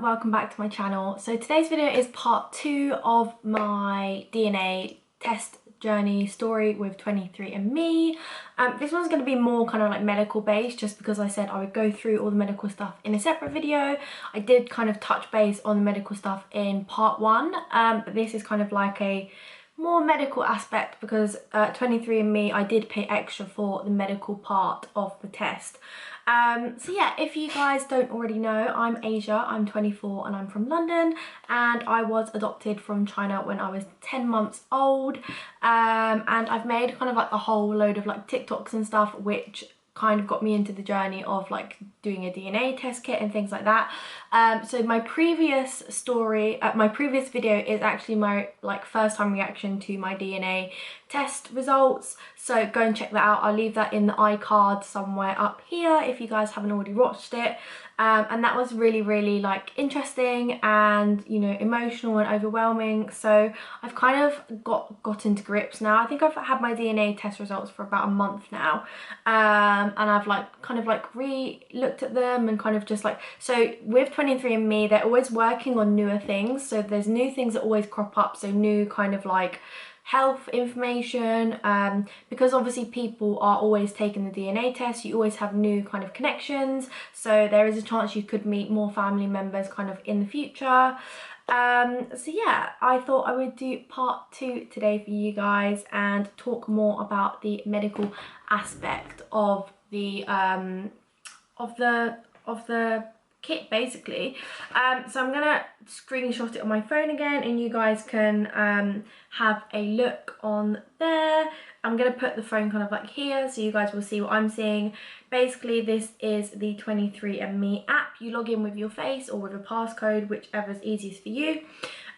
welcome back to my channel. So today's video is part 2 of my DNA test journey story with 23andMe. This one's going to be more kind of like medical based, just because I said I would go through all the medical stuff in a separate video. I did kind of touch base on the medical stuff in part 1, but this is kind of like a more medical aspect because 23andMe, I did pay extra for the medical part of the test. So yeah, if you guys don't already know, I'm Asia, I'm 24 and I'm from London, and I was adopted from China when I was 10 months old, and I've made kind of like a whole load of like TikToks and stuff which kind of got me into the journey of like doing a DNA test kit and things like that. So my previous story, my previous video is actually my like first time reaction to my DNA test results, so go and check that out. I'll leave that in the iCard somewhere up here if you guys haven't already watched it. And that was really like interesting and, you know, emotional and overwhelming. So I've kind of got into grips now. I think I've had my DNA test results for about a month now, and I've like kind of like re-looked at them and kind of just like, so with 23andMe, they're always working on newer things, so there's new things that always crop up, so new kind of like health information, because obviously people are always taking the DNA test, you always have new kind of connections, so there is a chance you could meet more family members kind of in the future. So yeah, I thought I would do part 2 today for you guys and talk more about the medical aspect of the kit basically. So I'm gonna screenshot it on my phone again and you guys can have a look on there. I'm gonna put the phone kind of like here so you guys will see what I'm seeing. Basically this is the 23andMe app. You log in with your face or with a passcode, whichever is easiest for you.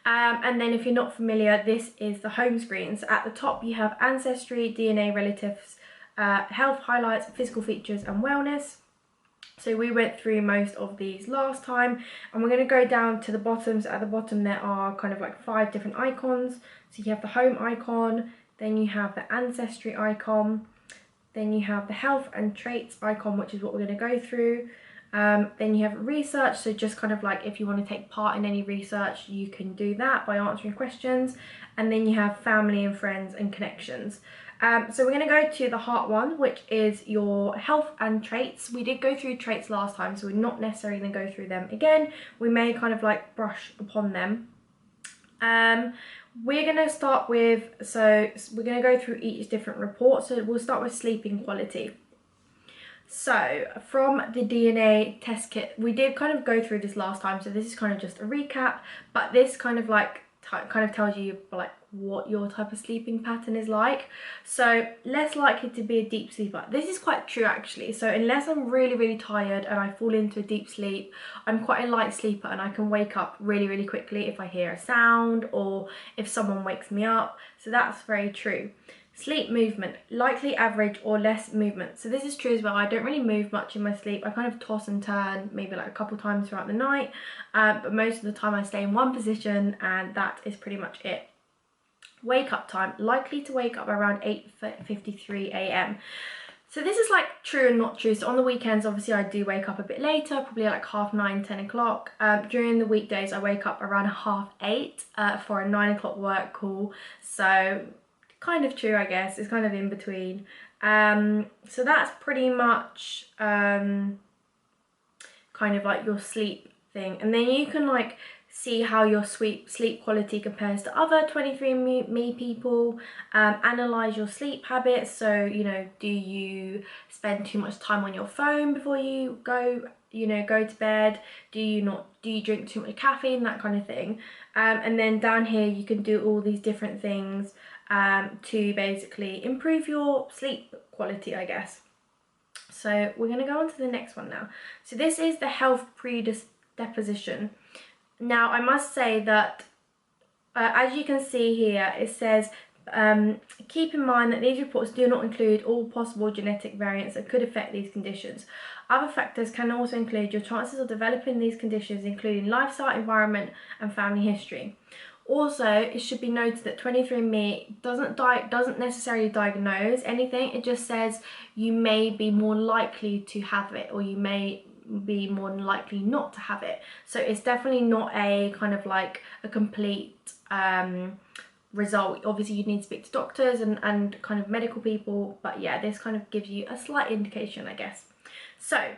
And then if you're not familiar, this is the home screen. So at the top you have ancestry, DNA, relatives, health highlights, physical features and wellness. So we went through most of these last time, and we're going to go down to the bottom. So at the bottom there are kind of like 5 different icons. So you have the home icon, then you have the ancestry icon, then you have the health and traits icon, which is what we're going to go through. Then you have research, so just kind of like if you want to take part in any research you can do that by answering questions. And then you have family and friends and connections. So we're going to go to the heart one, which is your health and traits. We did go through traits last time, so we're not necessarily going to go through them again. We may kind of like brush upon them. We're going to start with, so we're going to go through each different report. So we'll start with sleeping quality. So from the DNA test kit, we did kind of go through this last time, so this is kind of just a recap, but this kind of like tells you like what your type of sleeping pattern is like. So less likely to be a deep sleeper. This is quite true actually. So unless I'm really tired and I fall into a deep sleep, I'm quite a light sleeper and I can wake up really quickly if I hear a sound or if someone wakes me up. So that's very true. Sleep movement, likely average or less movement. So this is true as well. I don't really move much in my sleep. I kind of toss and turn maybe like a couple times throughout the night, but most of the time I stay in one position and that is pretty much it. Wake up time, likely to wake up around 8:53 a.m. So this is like true and not true. So on the weekends, obviously I do wake up a bit later, probably like 9:30, 10 o'clock. During the weekdays, I wake up around 8:30 for a 9 o'clock work call. So kind of true, I guess. It's kind of in between. So that's pretty much kind of like your sleep thing. And then you can like see how your sleep quality compares to other 23andMe people. Analyze your sleep habits. So, you know, do you spend too much time on your phone before you go to bed? Do you drink too much caffeine? That kind of thing. And then down here you can do all these different things to basically improve your sleep quality, I guess. So we're going to go on to the next one now. So this is the health predisposition. Now I must say that as you can see here, it says keep in mind that these reports do not include all possible genetic variants that could affect these conditions. Other factors can also include your chances of developing these conditions, including lifestyle, environment and family history. Also, it should be noted that 23andMe doesn't necessarily diagnose anything. It just says you may be more likely to have it, or you may be more than likely not to have it. So it's definitely not a kind of like a complete result. Obviously you need to speak to doctors and kind of medical people, but yeah, this kind of gives you a slight indication, I guess. So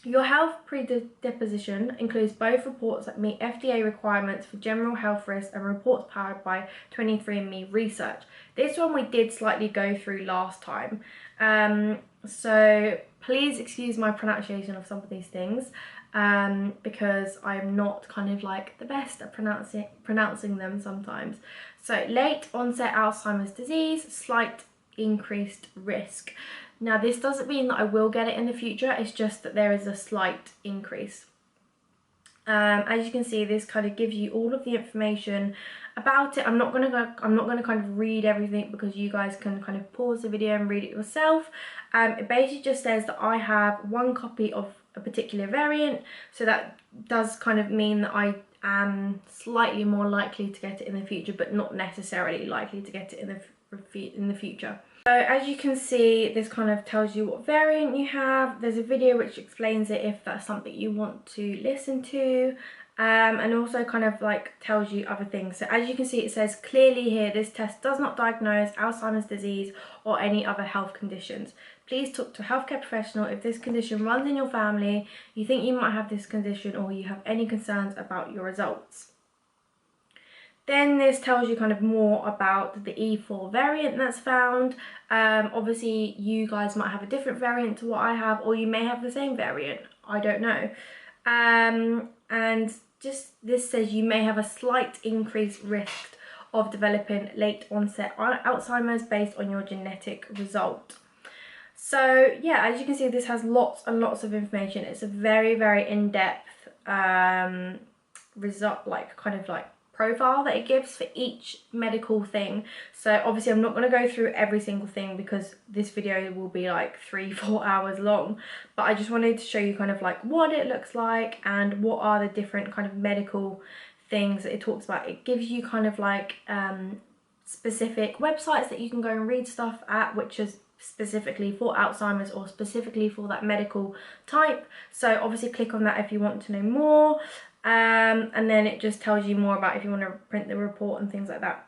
your health predisposition includes both reports that meet FDA requirements for general health risks and reports powered by 23andMe research. This one we did slightly go through last time, so please excuse my pronunciation of some of these things, because I'm not kind of like the best at pronouncing them sometimes. So late onset Alzheimer's disease, slight increased risk. Now this doesn't mean that I will get it in the future, it's just that there is a slight increase. As you can see, this kind of gives you all of the information about it. I'm not gonna kind of read everything because you guys can kind of pause the video and read it yourself. It basically just says that I have one copy of a particular variant, so that does kind of mean that I am slightly more likely to get it in the future, but not necessarily likely to get it in the future. So as you can see, this kind of tells you what variant you have. There's a video which explains it if that's something you want to listen to, and also kind of like tells you other things. So as you can see, it says clearly here, this test does not diagnose Alzheimer's disease or any other health conditions. Please talk to a healthcare professional if this condition runs in your family, you think you might have this condition, or you have any concerns about your results. Then this tells you kind of more about the E4 variant that's found. Obviously you guys might have a different variant to what I have, or you may have the same variant, I don't know. And just this says you may have a slight increased risk of developing late onset Alzheimer's based on your genetic result. So yeah, as you can see, this has lots and lots of information. It's a very, very in-depth result, like kind of like profile that it gives for each medical thing. So obviously I'm not going to go through every single thing because this video will be like 3-4 hours long, but I just wanted to show you kind of like what it looks like and what are the different kind of medical things that it talks about. It gives you kind of like specific websites that you can go and read stuff at, which is specifically for Alzheimer's or specifically for that medical type. So obviously click on that if you want to know more. And then it just tells you more about if you want to print the report and things like that.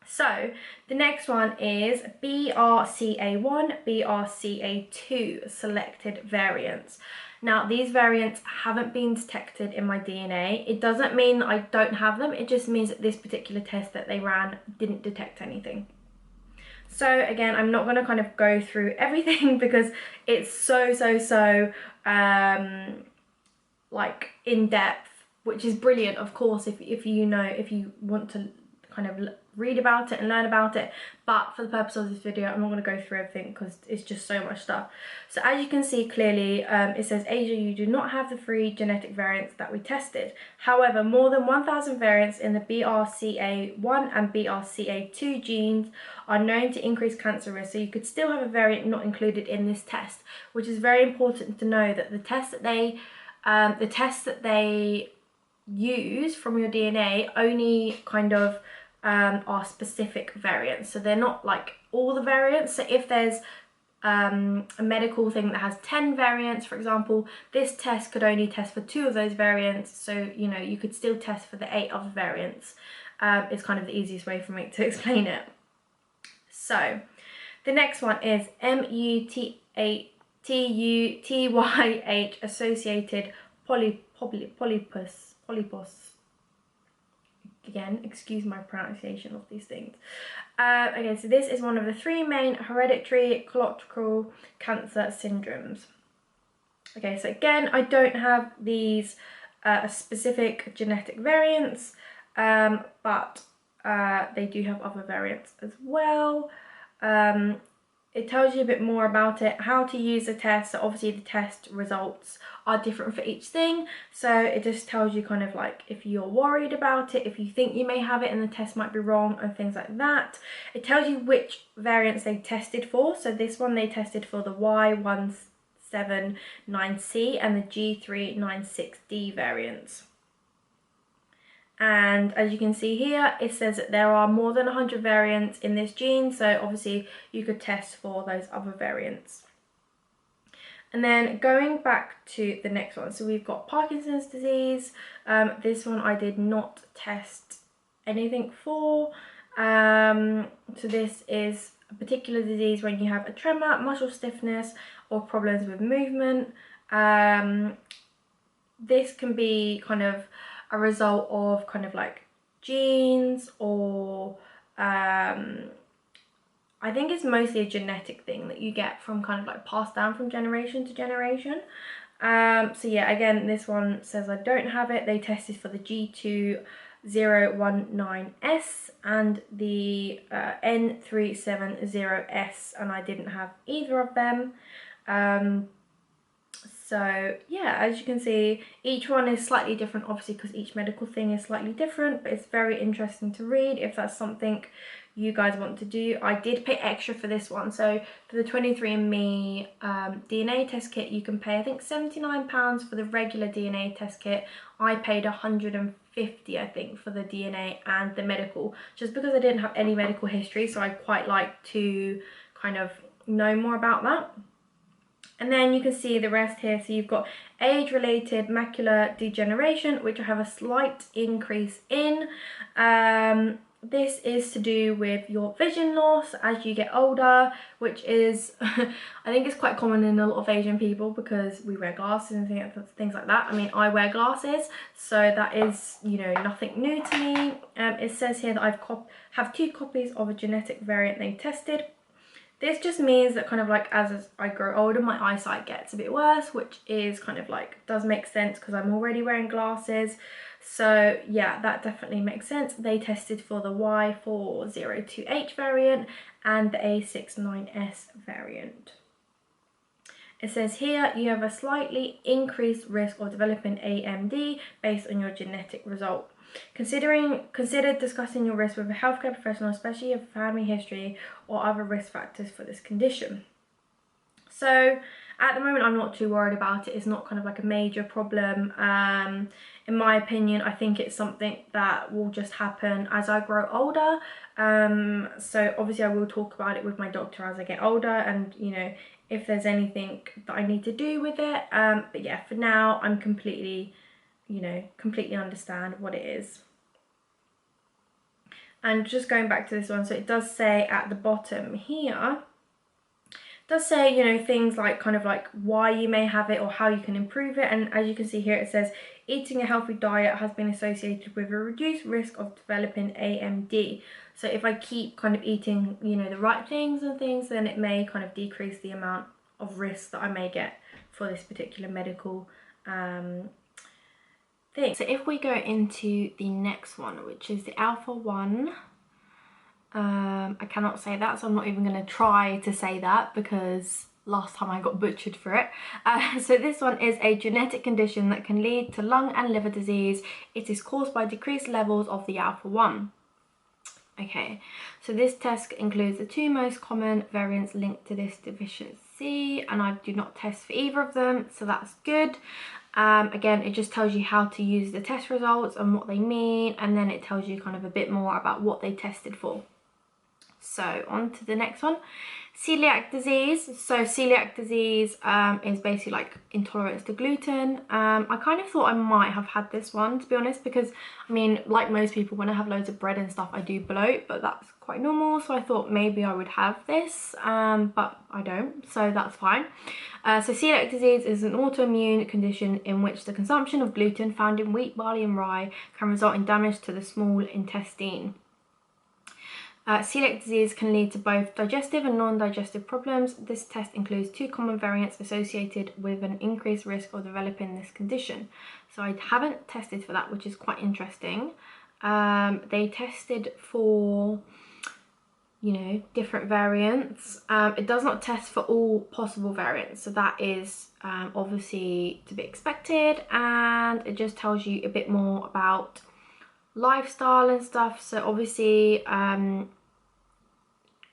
So the next one is BRCA1, BRCA2 selected variants. Now these variants haven't been detected in my DNA. It doesn't mean that I don't have them, it just means that this particular test that they ran didn't detect anything. So again, I'm not going to kind of go through everything because it's so like in-depth, which is brilliant, of course, if you want to kind of read about it and learn about it, but for the purpose of this video I'm not going to go through everything because it's just so much stuff. So as you can see clearly, it says Asia, you do not have the 3 genetic variants that we tested. However, more than 1,000 variants in the BRCA1 and BRCA2 genes are known to increase cancer risk, so you could still have a variant not included in this test, which is very important to know that the tests that they use from your DNA only kind of are specific variants, so they're not like all the variants. So if there's a medical thing that has 10 variants, for example, this test could only test for 2 of those variants, so you know you could still test for the 8 other variants. It's kind of the easiest way for me to explain it. So the next one is MUTYH associated polypus. Again, excuse my pronunciation of these things. Okay, so this is one of the 3 main hereditary colorectal cancer syndromes. Okay, so again, I don't have these specific genetic variants, but they do have other variants as well. It tells you a bit more about it, how to use the test. So obviously the test results are different for each thing, so it just tells you kind of like if you're worried about it, if you think you may have it and the test might be wrong and things like that. It tells you which variants they tested for. So this one they tested for the Y179C and the G396D variants. And as you can see here, it says that there are more than 100 variants in this gene, so obviously you could test for those other variants. And then going back to the next one, so we've got Parkinson's disease. This one I did not test anything for. So this is a particular disease when you have a tremor, muscle stiffness, or problems with movement. This can be kind of a result of kind of like genes, or I think it's mostly a genetic thing that you get from kind of like passed down from generation to generation. So yeah, again, this one says I don't have it. They tested for the G2019S and the N370S, and I didn't have either of them. So yeah, as you can see, each one is slightly different, obviously, because each medical thing is slightly different, but it's very interesting to read if that's something you guys want to do. I did pay extra for this one. So for the 23andMe DNA test kit, you can pay, I think, £79 for the regular DNA test kit. I paid £150, I think, for the DNA and the medical, just because I didn't have any medical history, so I quite like to kind of know more about that. And then you can see the rest here. So you've got age-related macular degeneration, which I have a slight increase in. This is to do with your vision loss as you get older, which is, I think it's quite common in a lot of Asian people because we wear glasses and things like that. I mean, I wear glasses, so that is, you know, nothing new to me. It says here that I have 2 copies of a genetic variant they tested. This just means that kind of like as I grow older, my eyesight gets a bit worse, which is kind of like, does make sense because I'm already wearing glasses. So yeah, that definitely makes sense. They tested for the Y402H variant and the A69S variant. It says here you have a slightly increased risk of developing AMD based on your genetic result. Consider discussing your risk with a healthcare professional, especially if family history or other risk factors for this condition. So at the moment, I'm not too worried about it. It's not kind of like a major problem. In my opinion, I think it's something that will just happen as I grow older. So obviously I will talk about it with my doctor as I get older, and you know, if there's anything that I need to do with it. But yeah, for now, I'm completely understand what it is. And just going back to this one, so it does say at the bottom here, it does say, you know, things like kind of like why you may have it or how you can improve it. And as you can see here, it says eating a healthy diet has been associated with a reduced risk of developing AMD. So if I keep kind of eating, you know, the right things and things, then it may kind of decrease the amount of risk that I may get for this particular medical thing. So if we go into the next one, which is the alpha 1, I cannot say that, so I'm not even going to try to say that because last time I got butchered for it. So this one is a genetic condition that can lead to lung and liver disease. It is caused by decreased levels of the alpha 1. Okay, so this test includes the 2 most common variants linked to this deficiency, and I do not test for either of them, so that's good. Again, it just tells you how to use the test results and what they mean, and then it tells you kind of a bit more about what they tested for. So on to the next one, celiac disease. So celiac disease is basically like intolerance to gluten. I kind of thought I might have had this one, to be honest, because I mean, like most people, when I have loads of bread and stuff, I do bloat, but that's quite normal. So I thought maybe I would have this, but I don't, so that's fine. So celiac disease is an autoimmune condition in which the consumption of gluten found in wheat, barley and rye can result in damage to the small intestine. Celiac disease can lead to both digestive and non-digestive problems. This test includes 2 common variants associated with an increased risk of developing this condition. So I haven't tested for that, which is quite interesting. They tested for, you know, different variants. It does not test for all possible variants, so that is obviously to be expected, and it just tells you a bit more about lifestyle and stuff. So obviously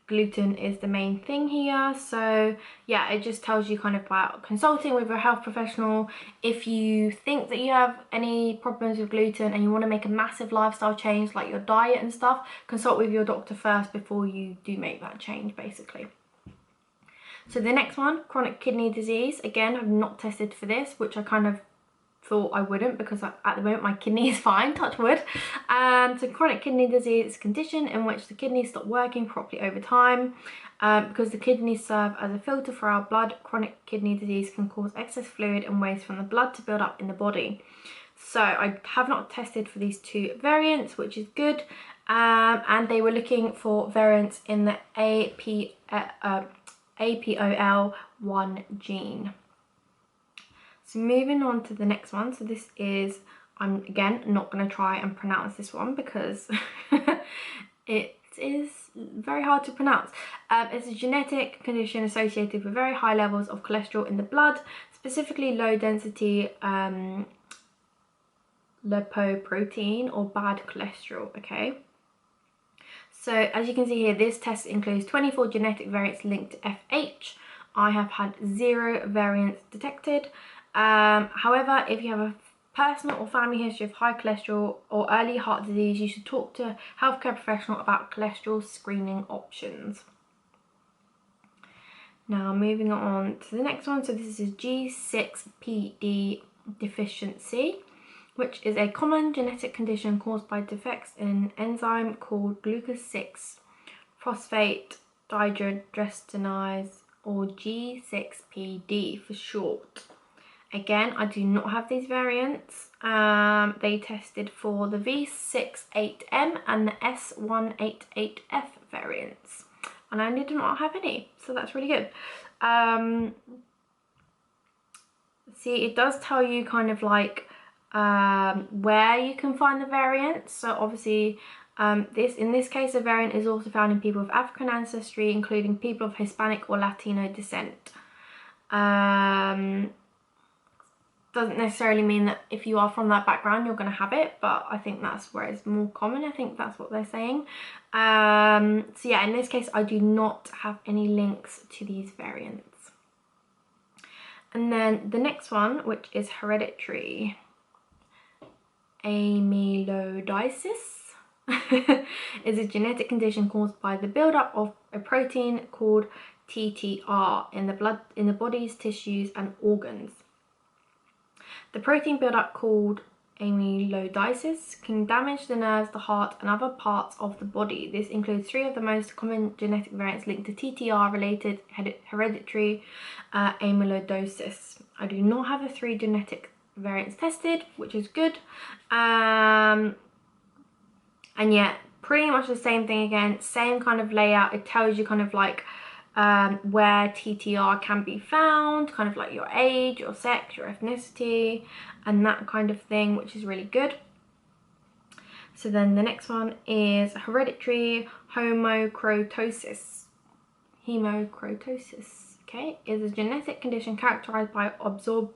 gluten is the main thing here, so yeah, it just tells you kind of about consulting with a health professional. If you think that you have any problems with gluten and you want to make a massive lifestyle change like your diet and stuff, consult with your doctor first before you do make that change, basically. So the next one, chronic kidney disease. Again, I've not tested for this, which I kind of thought I wouldn't, because at the moment my kidney is fine, touch wood. So chronic kidney disease is a condition in which the kidneys stop working properly over time. Because the kidneys serve as a filter for our blood, chronic kidney disease can cause excess fluid and waste from the blood to build up in the body. So I have not tested for these two variants, which is good. And they were looking for variants in the APOL1 gene. So moving on to the next one. So this is, I'm again not going to try and pronounce this one because it is very hard to pronounce. It's a genetic condition associated with very high levels of cholesterol in the blood, specifically low density lipoprotein or bad cholesterol. Okay, so as you can see here, this test includes 24 genetic variants linked to FH. I have had 0 variants detected. However, if you have a personal or family history of high cholesterol or early heart disease, you should talk to a healthcare professional about cholesterol screening options. Now moving on to the next one. So this is G6PD deficiency, which is a common genetic condition caused by defects in an enzyme called glucose-6 phosphate dehydrogenase, or G6PD for short. Again, I do not have these variants. They tested for the V68M and the S188F variants, and I do not have any, so that's really good. See, it does tell you kind of like where you can find the variants. So obviously in this case, a variant is also found in people of African ancestry, including people of Hispanic or Latino descent. Doesn't necessarily mean that if you are from that background you're going to have it, but I think that's where it's more common. I think that's what they're saying. So yeah, in this case I do not have any links to these variants. And then the next one, which is hereditary amyloidosis, is a genetic condition caused by the buildup of a protein called TTR in the body's tissues and organs. The protein buildup, called amyloidosis, can damage the nerves, the heart, and other parts of the body. This includes 3 of the most common genetic variants linked to TTR-related hereditary amyloidosis. I do not have the 3 genetic variants tested, which is good. And yet, pretty much the same thing again, same kind of layout. It tells you kind of like where TTR can be found, kind of like your age, your sex, your ethnicity, and that kind of thing, which is really good. So then the next one is hereditary hemochromatosis. Hemochromatosis, okay, is a genetic condition characterized by absorption.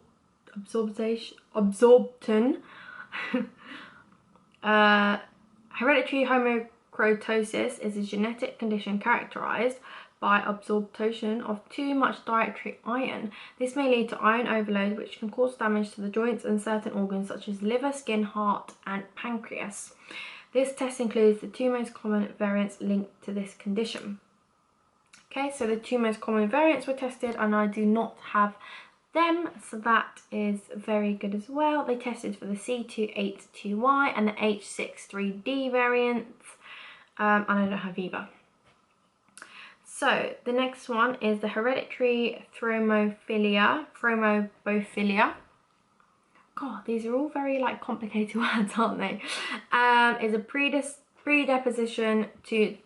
Hereditary hemochromatosis is a genetic condition characterized by absorption of too much dietary iron. This may lead to iron overload, which can cause damage to the joints and certain organs such as liver, skin, heart, and pancreas. This test includes the 2 most common variants linked to this condition. Okay, so the 2 most common variants were tested, and I do not have them, so that is very good as well. They tested for the C282Y and the H63D variants, and I don't have either. So the next one is the hereditary thrombophobia. God, these are all very like complicated words, aren't they? Is a predisposition to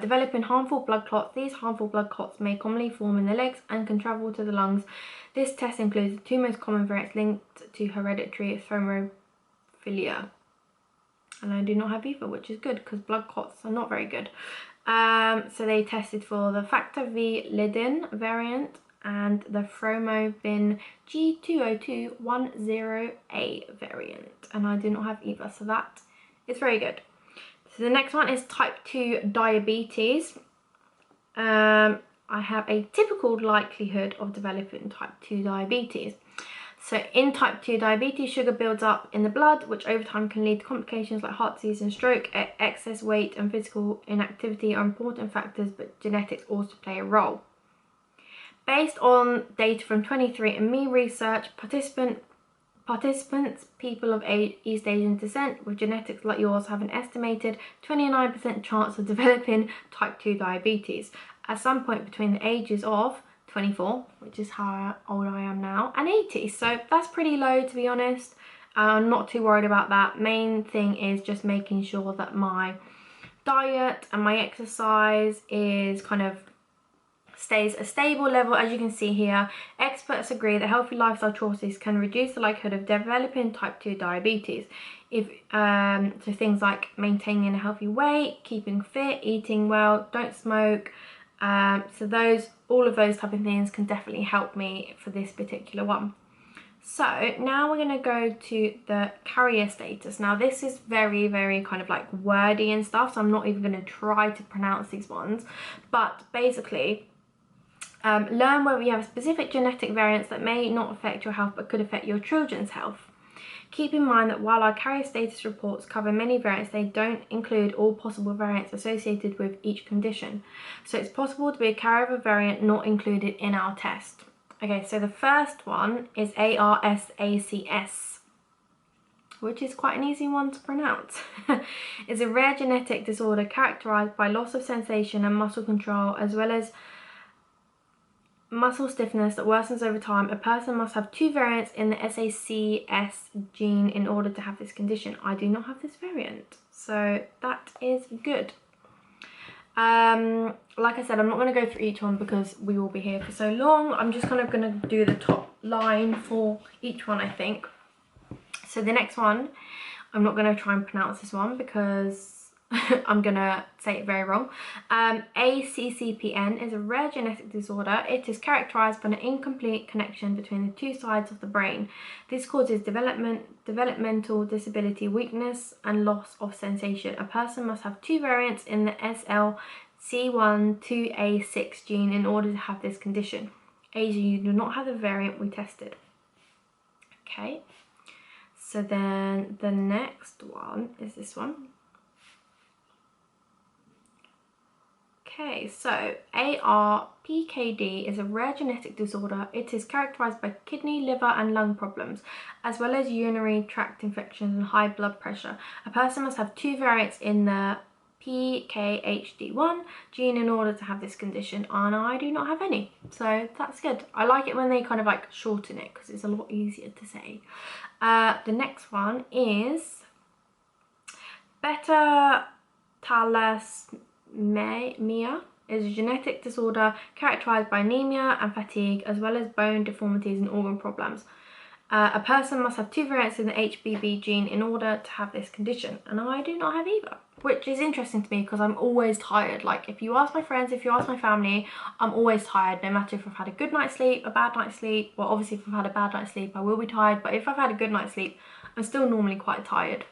developing harmful blood clots. These harmful blood clots may commonly form in the legs and can travel to the lungs. This test includes the 2 most common variants linked to hereditary thrombophobia. And I do not have either, which is good because blood clots are not very good. So they tested for the factor V Lydin variant and the thrombin G20210A variant, and I do not have either, so that is very good. So the next one is type 2 diabetes. I have a typical likelihood of developing type 2 diabetes. So in type 2 diabetes, sugar builds up in the blood, which over time can lead to complications like heart disease and stroke. Excess weight and physical inactivity are important factors, but genetics also play a role. Based on data from 23andMe research, participants, people of East Asian descent with genetics like yours, have an estimated 29% chance of developing type 2 diabetes at some point between the ages of 24, which is how old I am now, and 80. So that's pretty low, to be honest. I'm not too worried about that. Main thing is just making sure that my diet and my exercise is kind of stays a stable level. As you can see here, experts agree that healthy lifestyle choices can reduce the likelihood of developing type 2 diabetes. So things like maintaining a healthy weight, keeping fit, eating well, don't smoke. So all of those type of things can definitely help me for this particular one. So now we're going to go to the carrier status. Now this is very, very kind of like wordy and stuff, so I'm not even going to try to pronounce these ones. But basically, learn whether you have specific genetic variants that may not affect your health but could affect your children's health. Keep in mind that while our carrier status reports cover many variants, they don't include all possible variants associated with each condition. So it's possible to be a carrier of a variant not included in our test. Okay, so the first one is ARSACS, which is quite an easy one to pronounce. It's a rare genetic disorder characterized by loss of sensation and muscle control, as well as muscle stiffness that worsens over time. A person must have 2 variants in the SACS gene in order to have this condition. I do not have this variant, so that is good. Like I said, I'm not going to go through each one because we will be here for so long. I'm just kind of going to do the top line for each one, I think. So the next one, I'm not going to try and pronounce this one because I'm going to say it very wrong. ACCPN is a rare genetic disorder. It is characterized by an incomplete connection between the 2 sides of the brain. This causes developmental disability, weakness, and loss of sensation. A person must have 2 variants in the SLC12A6 gene in order to have this condition. Asia, you do not have the variant we tested. Okay, so then the next one is this one. Okay, so ARPKD is a rare genetic disorder. It is characterized by kidney, liver, and lung problems, as well as urinary tract infections and high blood pressure. A person must have 2 variants in the PKHD1 gene in order to have this condition, and I do not have any, so that's good. I like it when they kind of like shorten it because it's a lot easier to say. The next one is beta thalassemia. Is a genetic disorder characterized by anemia and fatigue, as well as bone deformities and organ problems. A person must have 2 variants in the HBB gene in order to have this condition, and I do not have either, which is interesting to me because I'm always tired. Like, if you ask my friends, if you ask my family, I'm always tired, no matter if I've had a good night's sleep, a bad night's sleep. Well, obviously if I've had a bad night's sleep I will be tired, but if I've had a good night's sleep I'm still normally quite tired.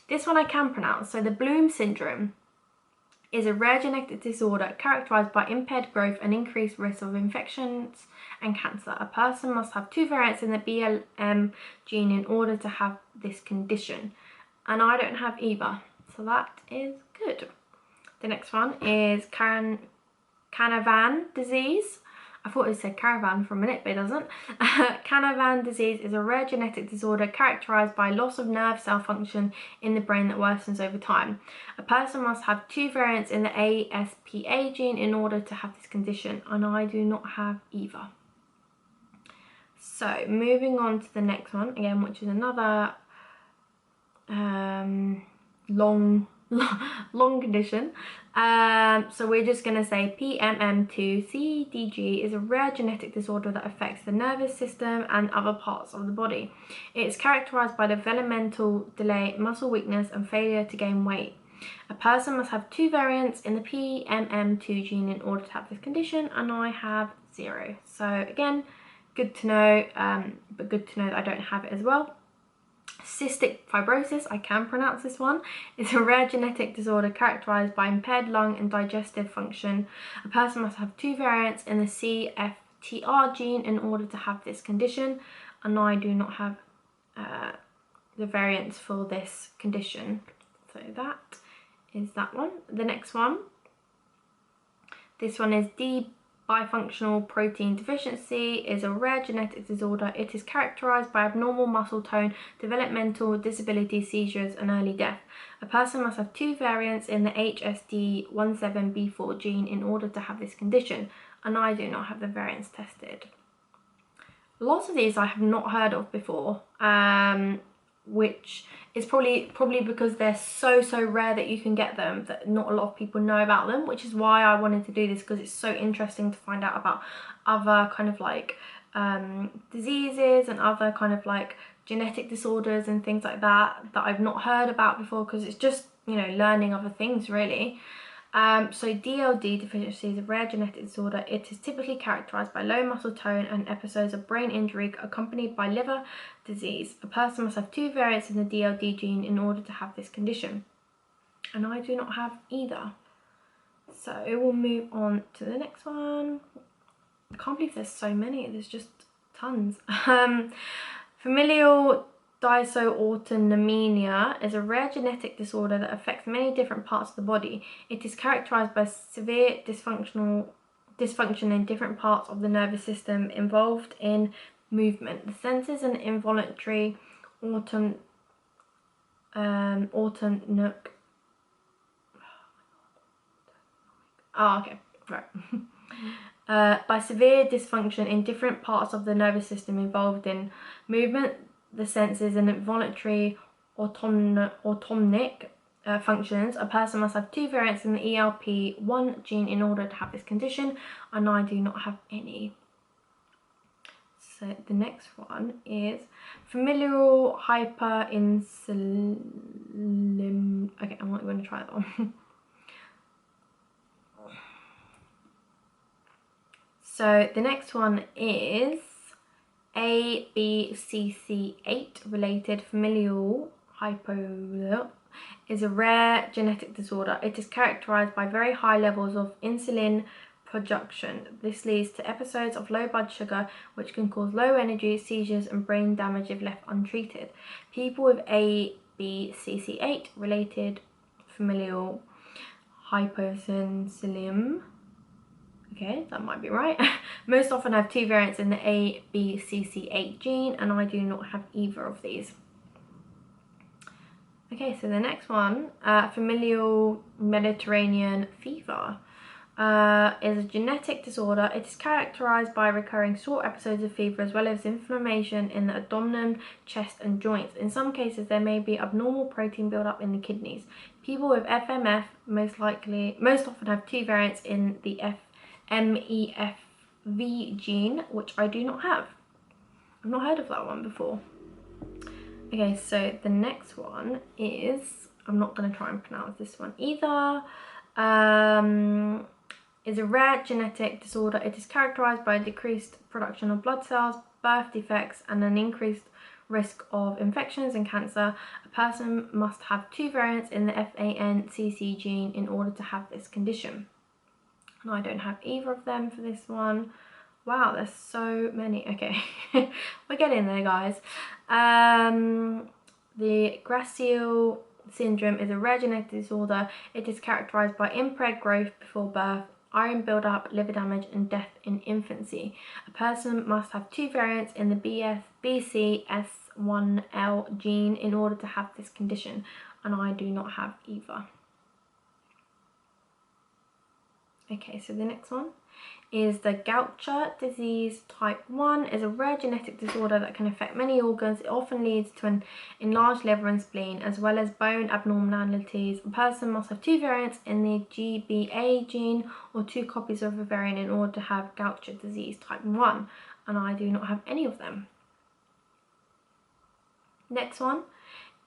This one I can pronounce. So the Bloom syndrome is a rare genetic disorder characterized by impaired growth and increased risk of infections and cancer. A person must have 2 variants in the BLM gene in order to have this condition, and I don't have either, so that is good. The next one is Canavan disease. I thought it said caravan for a minute, but it doesn't. Canavan disease is a rare genetic disorder characterized by loss of nerve cell function in the brain that worsens over time. A person must have 2 variants in the ASPA gene in order to have this condition, and I do not have either. So moving on to the next one again, which is another long condition. So we're just going to say PMM2-CDG is a rare genetic disorder that affects the nervous system and other parts of the body. It is characterized by developmental delay, muscle weakness, and failure to gain weight. A person must have 2 variants in the PMM2 gene in order to have this condition, and I have 0. So again, good to know, but good to know that I don't have it as well. Cystic fibrosis, I can pronounce this one. It's a rare genetic disorder characterized by impaired lung and digestive function. A person must have 2 variants in the CFTR gene in order to have this condition, and I do not have the variants for this condition. So that is that one. The next one, this one is bifunctional protein deficiency is a rare genetic disorder. It is characterized by abnormal muscle tone, developmental disability, seizures, and early death. A person must have 2 variants in the HSD17B4 gene in order to have this condition, and I do not have the variants tested. Lots of these I have not heard of before, which is probably because they're so rare that you can get them, that not a lot of people know about them, which is why I wanted to do this, because it's so interesting to find out about other kind of like diseases and other kind of like genetic disorders and things like that I've not heard about before, because it's just, you know, learning other things really. So DLD deficiency is a rare genetic disorder. It is typically characterized by low muscle tone and episodes of brain injury accompanied by liver disease. A person must have 2 variants in the DLD gene in order to have this condition, and I do not have either. So we'll move on to the next one. I can't believe there's so many, there's just tons. Familial dysautonomia is a rare genetic disorder that affects many different parts of the body. It is characterized by severe dysfunction in different parts of the nervous system involved in movement. The senses and involuntary autonomic by severe dysfunction in different parts of the nervous system involved in movement, the senses and involuntary autonomic functions. A person must have 2 variants in the ELP1 gene in order to have this condition, and I do not have any. So the next one is familial hyperinsulinism. Okay, I'm not going to try that one. So the next one is ABCC8 related familial hypo is a rare genetic disorder. It is characterized by very high levels of insulin production. This leads to episodes of low blood sugar, which can cause low energy, seizures, and brain damage if left untreated. People with ABCC8 related familial hyperinsulinism, okay, that might be right, most often have 2 variants in the ABCC8 gene, and I do not have either of these. Okay, so the next one, familial Mediterranean fever, is a genetic disorder. It is characterized by recurring short episodes of fever as well as inflammation in the abdomen, chest, and joints. In some cases, there may be abnormal protein buildup in the kidneys. People with FMF most often have 2 variants in the MEFV gene, which I do not have. I've not heard of that one before. Okay, so the next one is, I'm not going to try and pronounce this one either, is a rare genetic disorder. It is characterized by a decreased production of blood cells, birth defects, and an increased risk of infections and cancer. A person must have 2 variants in the FANCC gene in order to have this condition. And I don't have either of them for this one. Wow, there's so many. Okay, we're getting there, guys. The Gracile syndrome is a rare genetic disorder. It is characterized by impaired growth before birth, iron buildup, liver damage, and death in infancy. A person must have 2 variants in the BCS1L gene in order to have this condition, and I do not have either. Okay, so the next one is the Gaucher disease type 1. Is a rare genetic disorder that can affect many organs. It often leads to an enlarged liver and spleen as well as bone abnormalities. A person must have 2 variants in the GBA gene or 2 copies of a variant in order to have Gaucher disease type 1, and I do not have any of them. Next one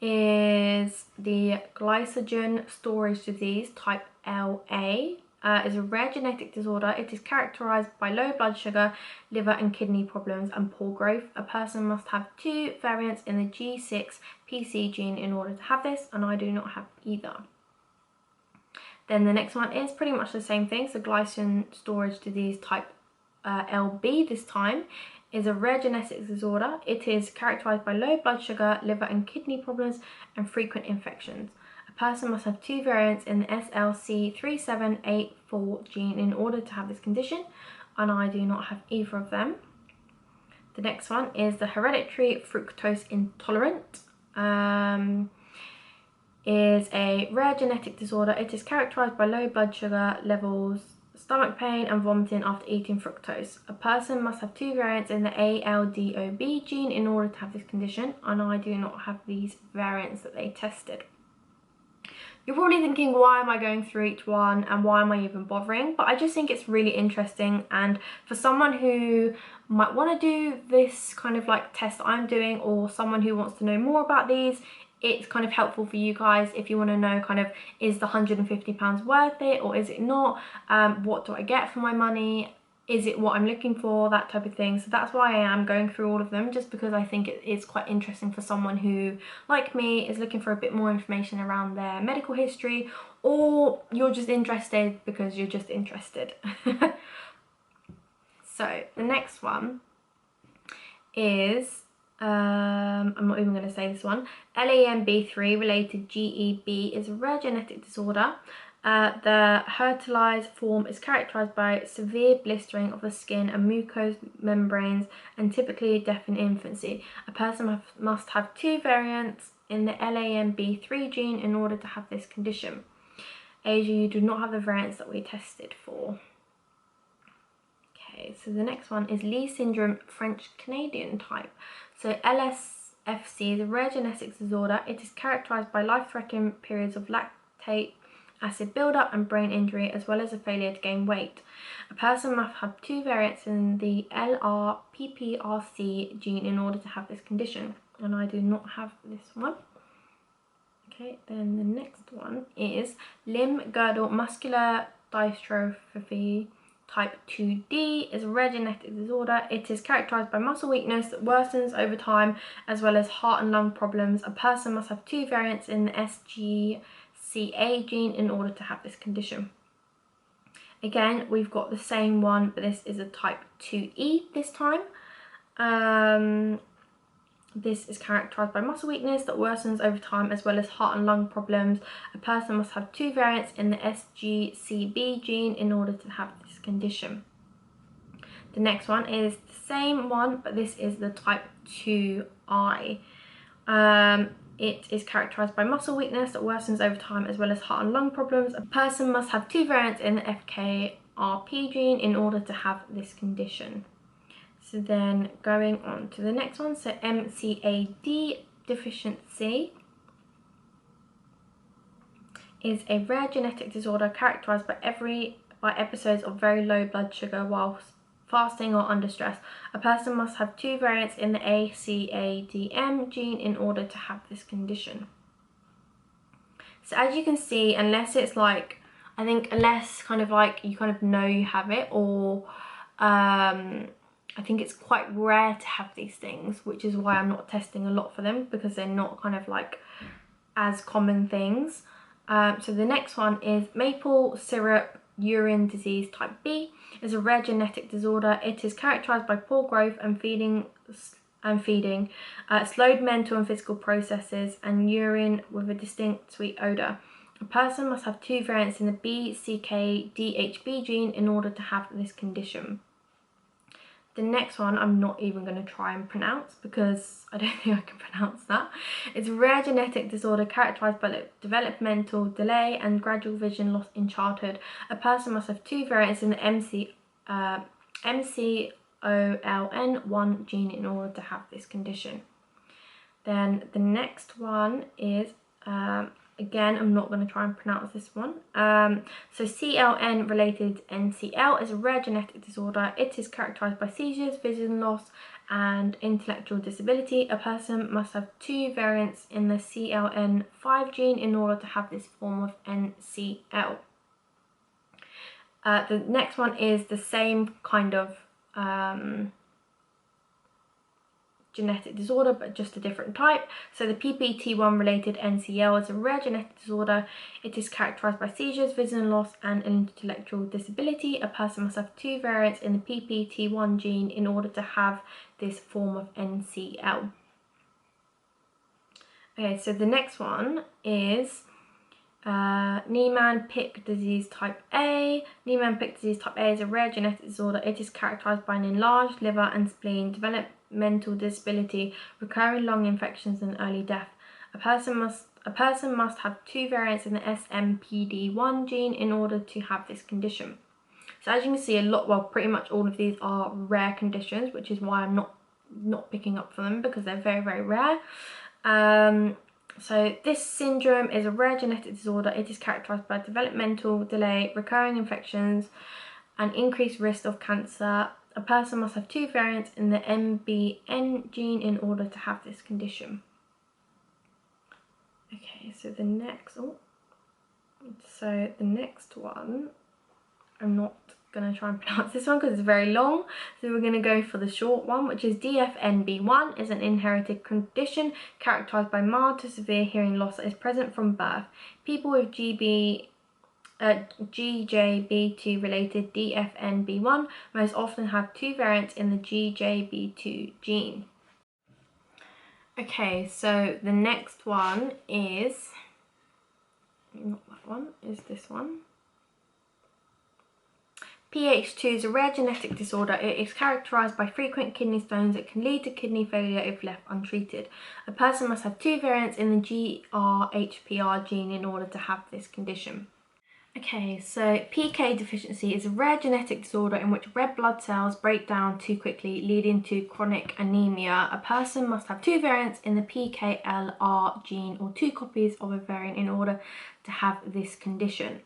is the glycogen storage disease type LA. Is a rare genetic disorder. It is characterized by low blood sugar, liver and kidney problems, and poor growth. A person must have 2 variants in the G6PC gene in order to have this, and I do not have either. Then the next one is pretty much the same thing. So glycogen storage disease type LB this time is a rare genetic disorder. It is characterized by low blood sugar, liver and kidney problems, and frequent infections. A person must have 2 variants in the SLC3784 gene in order to have this condition. and I do not have either of them. The next one is the hereditary fructose intolerant. Is a rare genetic disorder. It is characterized by low blood sugar levels, stomach pain and vomiting after eating fructose. A person must have 2 variants in the ALDOB gene in order to have this condition, and I do not have these variants that they tested. You're probably thinking, why am I going through each one and why am I even bothering? But I just think it's really interesting, and for someone who might want to do this kind of like test I'm doing, or someone who wants to know more about these, it's kind of helpful for you guys if you want to know kind of, is the £150 worth it or is it not? What do I get for my money? Is it what I'm looking for? That type of thing. So that's why I am going through all of them, just because I think it is quite interesting for someone who, like me, is looking for a bit more information around their medical history, or you're just interested because you're just interested. So the next one is I'm not even going to say this one. LAMB3 related GEB is a rare genetic disorder. The Hertelized form is characterized by severe blistering of the skin and mucous membranes, and typically death in infancy. A person must have 2 variants in the LAMB3 gene in order to have this condition. Asia, you do not have the variants that we tested for. Okay, so the next one is Lee syndrome French Canadian type. So LSFC is a rare genetic disorder. It is characterized by life-threatening periods of lactate acid buildup and brain injury, as well as a failure to gain weight. A person must have 2 variants in the LRPPRC gene in order to have this condition, and I do not have this one. Okay, then the next one is limb girdle muscular dystrophy type 2D is a rare genetic disorder. It is characterized by muscle weakness that worsens over time, as well as heart and lung problems. A person must have 2 variants in the SGCA gene in order to have this condition. Again, we've got the same one, but this is a type 2E this time. This is characterized by muscle weakness that worsens over time, as well as heart and lung problems. A person must have 2 variants in the SGCB gene in order to have this condition. The next one is the same one, but this is the type 2I. It is characterized by muscle weakness that worsens over time, as well as heart and lung problems. A person must have 2 variants in the FKRP gene in order to have this condition. So then going on to the next one, so MCAD deficiency is a rare genetic disorder characterized by episodes of very low blood sugar while fasting or under stress. A person must have 2 variants in the ACADM gene in order to have this condition. So as you can see, unless it's like, I think unless kind of like you kind of know you have it, or I think it's quite rare to have these things, which is why I'm not testing a lot for them, because they're not kind of like as common things. So the next one is maple syrup urine disease type B. Is a rare genetic disorder. It is characterized by poor growth and feeding, slowed mental and physical processes, and urine with a distinct sweet odor. A person must have 2 variants in the BCKDHB gene in order to have this condition. The next one I'm not even going to try and pronounce, because I don't think I can pronounce that. It's a rare genetic disorder characterized by developmental delay and gradual vision loss in childhood. A person must have 2 variants in the MCOLN1 gene in order to have this condition. Then the next one is, again, I'm not going to try and pronounce this one. So CLN related NCL is a rare genetic disorder. It is characterized by seizures, vision loss, and intellectual disability. A person must have 2 variants in the CLN5 gene in order to have this form of NCL. The next one is the same kind of genetic disorder, but just a different type. So the PPT1 related NCL is a rare genetic disorder. It is characterized by seizures, vision loss, and intellectual disability. A person must have 2 variants in the PPT1 gene in order to have this form of NCL. Okay, so the next one is Niemann-Pick disease type A. Niemann-Pick disease type A is a rare genetic disorder. It is characterized by an enlarged liver and spleen, developmental disability, recurring lung infections, and early death. A person must have 2 variants in the SMPD1 gene in order to have this condition. So as you can see, pretty much all of these are rare conditions, which is why I'm not picking up for them, because they're very, very rare. So this syndrome is a rare genetic disorder. It is characterized by developmental delay, recurring infections, and increased risk of cancer. A person must have 2 variants in the MBN gene in order to have this condition. Okay, so the next one, I'm not going to try and pronounce this one because it's very long, so we're going to go for the short one, which is DFNB1 is an inherited condition characterized by mild to severe hearing loss that is present from birth. People with GJB2 related DFNB1 most often have 2 variants in the GJB2 gene. Okay, so the next one is, not that one, is this one. PH2 is a rare genetic disorder. It is characterized by frequent kidney stones that can lead to kidney failure if left untreated. A person must have 2 variants in the GRHPR gene in order to have this condition. Okay, so PK deficiency is a rare genetic disorder in which red blood cells break down too quickly, leading to chronic anemia. A person must have 2 variants in the PKLR gene or 2 copies of a variant in order to have this condition.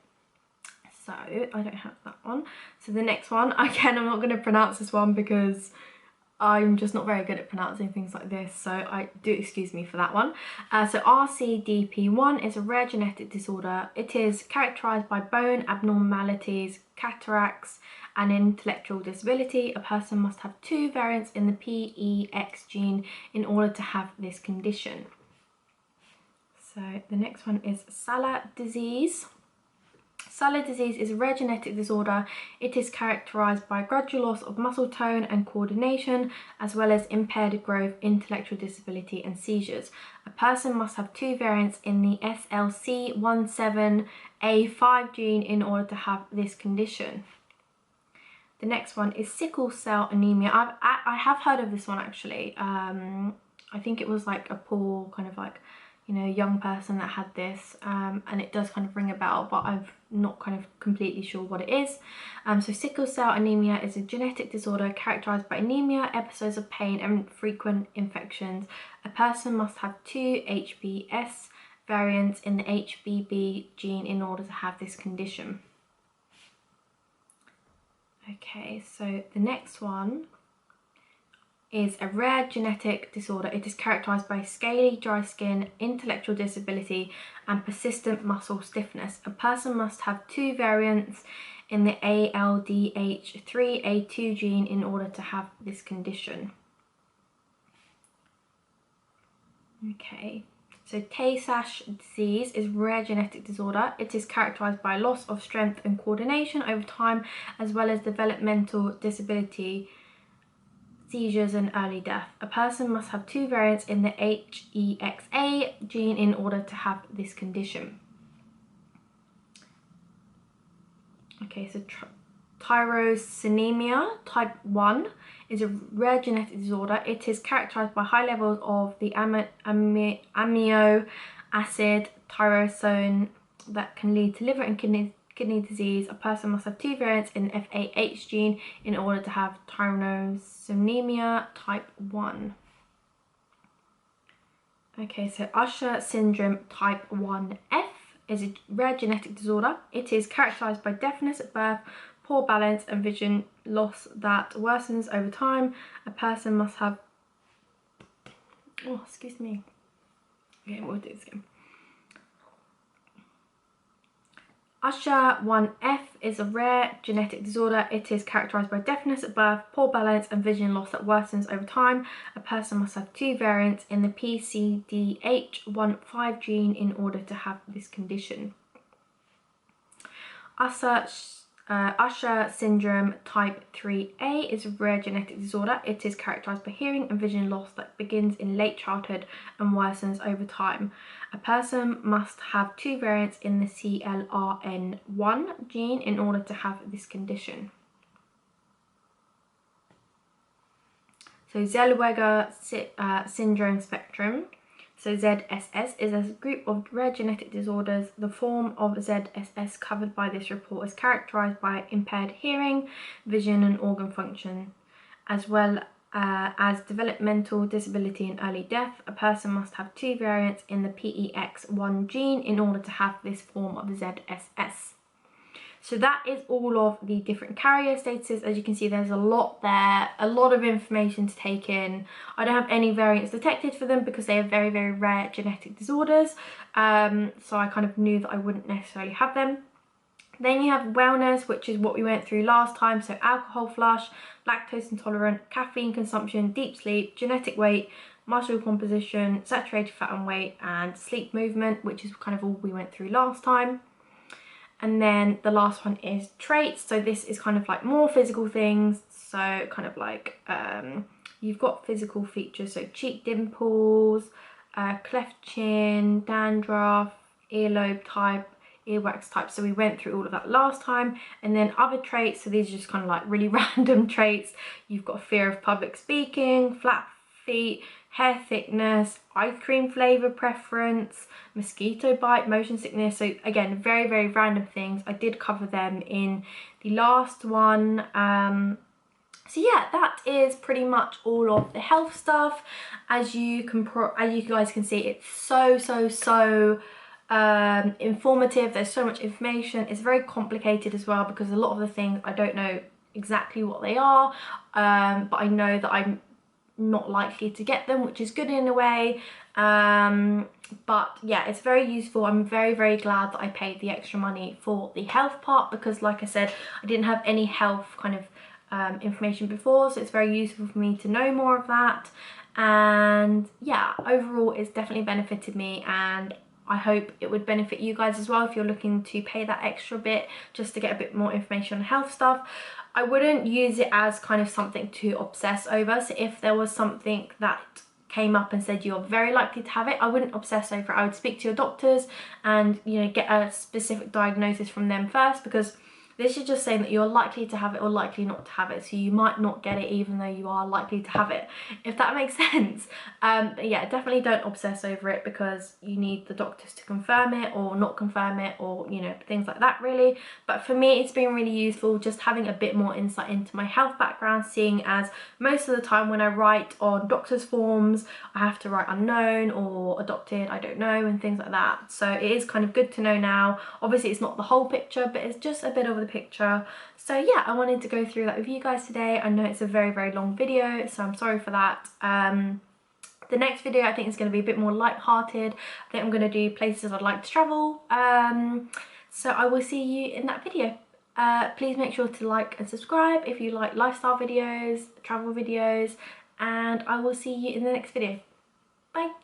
So I don't have that one. So the next one, again, I'm not going to pronounce this one because I'm just not very good at pronouncing things like this, so I do excuse me for that one. So RCDP1 is a rare genetic disorder. It is characterized by bone abnormalities, cataracts, and intellectual disability. A person must have 2 variants in the PEX gene in order to have this condition. So the next one is SALA disease. SALA disease is a rare genetic disorder. It is characterized by gradual loss of muscle tone and coordination, as well as impaired growth, intellectual disability, and seizures. A person must have 2 variants in the SLC17A5 gene in order to have this condition. The next one is sickle cell anemia. I have heard of this one actually. I think it was like a poor kind of like, you know, young person that had this, and it does kind of ring a bell, but I'm not kind of completely sure what it is. So sickle cell anemia is a genetic disorder characterized by anemia, episodes of pain, and frequent infections. A person must have 2 HBS variants in the HBB gene in order to have this condition. Okay, so the next one is a rare genetic disorder. It is characterized by scaly, dry skin, intellectual disability, and persistent muscle stiffness. A person must have 2 variants in the ALDH3A2 gene in order to have this condition. Okay, so Tay-Sachs disease is a rare genetic disorder. It is characterized by loss of strength and coordination over time, as well as developmental disability, seizures, and early death. A person must have 2 variants in the HEXA gene in order to have this condition. Okay, so tyrosinemia type 1 is a rare genetic disorder. It is characterized by high levels of the amino acid tyrosine that can lead to liver and kidney disease. A person must have 2 variants in the FAH gene in order to have tyrosinemia type 1. Okay, so Usher syndrome type 1F is a rare genetic disorder. It is characterized by deafness at birth, poor balance, and vision loss that worsens over time. A person must have, oh, excuse me. Okay, we'll do this again. Usher 1F is a rare genetic disorder. It is characterized by deafness at birth, poor balance, and vision loss that worsens over time. A person must have 2 variants in the PCDH15 gene in order to have this condition. Usher Usher syndrome type 3A is a rare genetic disorder. It is characterized by hearing and vision loss that begins in late childhood and worsens over time. A person must have 2 variants in the CLRN1 gene in order to have this condition. So Zellweger syndrome spectrum. So ZSS is a group of rare genetic disorders. The form of ZSS covered by this report is characterized by impaired hearing, vision and organ function, as well as developmental disability and early death. A person must have 2 variants in the PEX1 gene in order to have this form of ZSS. So that is all of the different carrier statuses. As you can see, there's a lot there, a lot of information to take in. I don't have any variants detected for them because they are very, very rare genetic disorders. So I kind of knew that I wouldn't necessarily have them. Then you have wellness, which is what we went through last time. So alcohol flush, lactose intolerant, caffeine consumption, deep sleep, genetic weight, muscle composition, saturated fat and weight, and sleep movement, which is kind of all we went through last time. And then the last one is traits. So this is kind of like more physical things. So kind of like you've got physical features. So cheek dimples, cleft chin, dandruff, earlobe type, earwax type. So we went through all of that last time. And then other traits. So these are just kind of like really random traits. You've got fear of public speaking, flat feet, hair thickness, ice cream flavour preference, mosquito bite, motion sickness. So again, very, very random things. I did cover them in the last one. So yeah, that is pretty much all of the health stuff. As you guys can see, it's so informative. There's so much information. It's very complicated as well because a lot of the things I don't know exactly what they are, but I know that I'm not likely to get them, which is good in a way. But yeah, it's very useful. I'm very, very glad that I paid the extra money for the health part because, like I said, I didn't have any health kind of information before, so it's very useful for me to know more of that. And yeah, overall it's definitely benefited me, and I hope it would benefit you guys as well if you're looking to pay that extra bit just to get a bit more information on health stuff. I wouldn't use it as kind of something to obsess over. So if there was something that came up and said you're very likely to have it, I wouldn't obsess over it. I would speak to your doctors and, you know, get a specific diagnosis from them first, because this is just saying that you're likely to have it or likely not to have it. So you might not get it even though you are likely to have it, if that makes sense. But yeah, definitely don't obsess over it because you need the doctors to confirm it or not confirm it, or, you know, things like that really. But for me, it's been really useful just having a bit more insight into my health background, seeing as most of the time when I write on doctor's forms, I have to write unknown or adopted, I don't know, and things like that. So it is kind of good to know now. Obviously it's not the whole picture, but it's just a bit of the picture. So yeah, I wanted to go through that with you guys today. I know it's a very, very long video, so I'm sorry for that. The next video I think is going to be a bit more light-hearted. I think I'm going to do places I'd like to travel. So I will see you in that video. Please make sure to like and subscribe if you like lifestyle videos, travel videos, and I will see you in the next video. Bye!